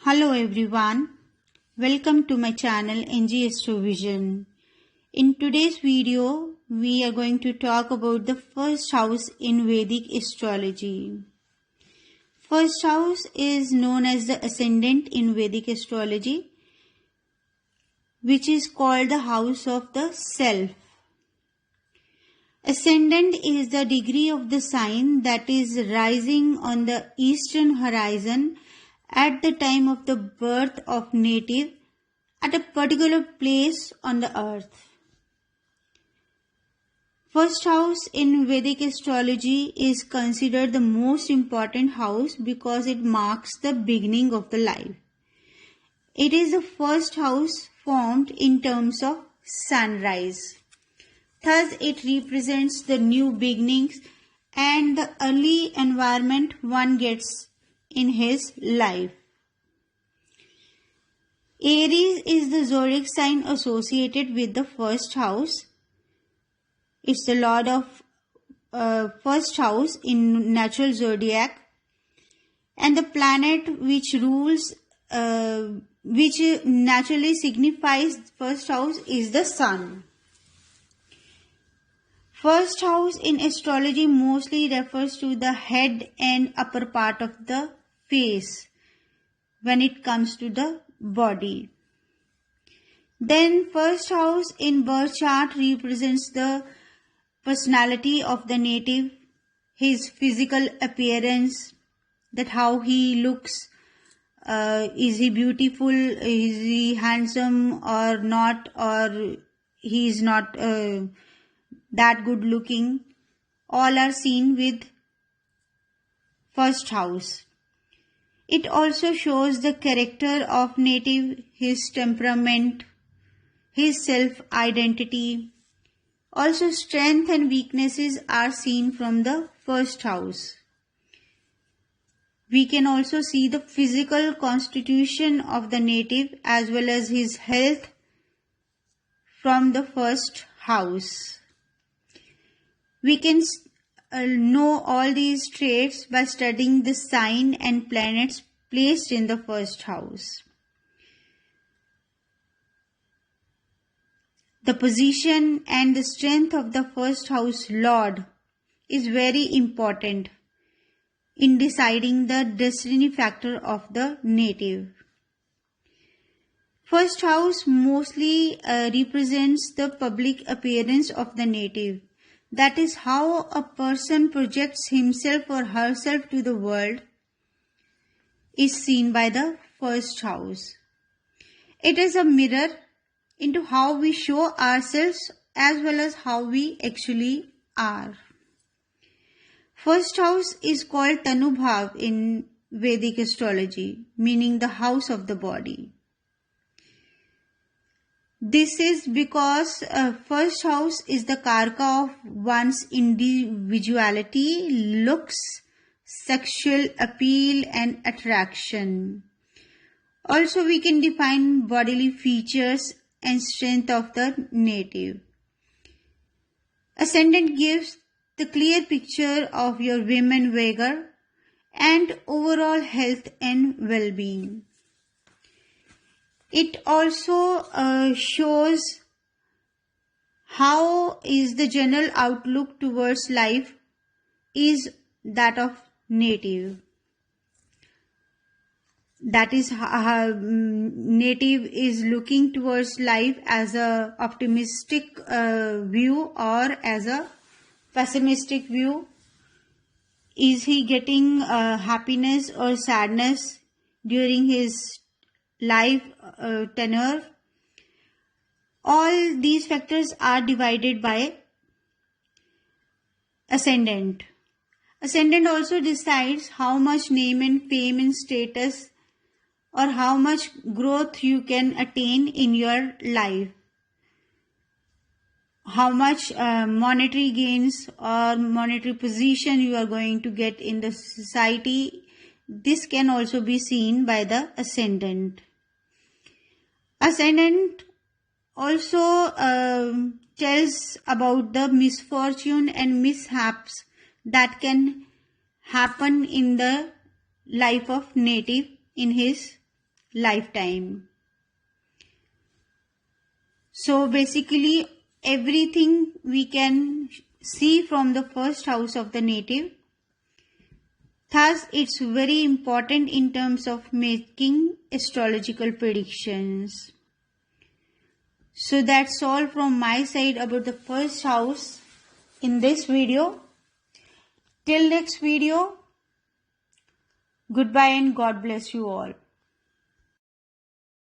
Hello everyone, welcome to my channel NG Astrovision. In today's video, we are going to talk about the first house in Vedic astrology. First house is known as the ascendant in Vedic astrology, which is called the house of the self. Ascendant is the degree of the sign that is rising on the eastern horizon at the time of the birth of native at a particular place on the earth. First house in Vedic astrology is considered the most important house because it marks the beginning of the life. It is the first house formed in terms of sunrise. Thus, it represents the new beginnings and the early environment one gets in his life. Aries is the zodiac sign associated with the first house. It's the lord of first house in natural zodiac, and the planet which rules, which naturally signifies first house is the sun. First house in astrology mostly refers to the head and upper part of the face when it comes to the body. Then first house in birth chart represents the personality of the native, his physical appearance, that how he looks, is he beautiful, is he handsome or not, or he is not that good looking. All are seen with first house. It also shows the character of native, his temperament, his self-identity. Also, strength and weaknesses are seen from the first house. We can also see the physical constitution of the native as well as his health from the first house. We can know all these traits by studying the sign and planets placed in the first house. The position and the strength of the first house lord is very important in deciding the destiny factor of the native. First house mostly represents the public appearance of the native. That is how a person projects himself or herself to the world is seen by the first house. It is a mirror into how we show ourselves as well as how we actually are. First house is called Tanubhav in Vedic astrology, meaning the house of the body. This is because first house is the karka of one's individuality, looks, sexual appeal and attraction. Also, we can define bodily features and strength of the native. Ascendant gives the clear picture of your women vigor and overall health and well-being. It also shows how is the general outlook towards life is that of native. That is how native is looking towards life as a optimistic view or as a pessimistic view. Is he getting happiness or sadness during his life tenure? All these factors are divided by ascendant. Ascendant also decides how much name and fame and status or how much growth you can attain in your life. How much monetary gains or monetary position you are going to get in the society. This can also be seen by the ascendant. Ascendant also tells about the misfortune and mishaps that can happen in the life of native in his lifetime. So basically everything we can see from the first house of the native. Thus, it's very important in terms of making astrological predictions. So that's all from my side about the first house in this video. Till next video, goodbye and God bless you all.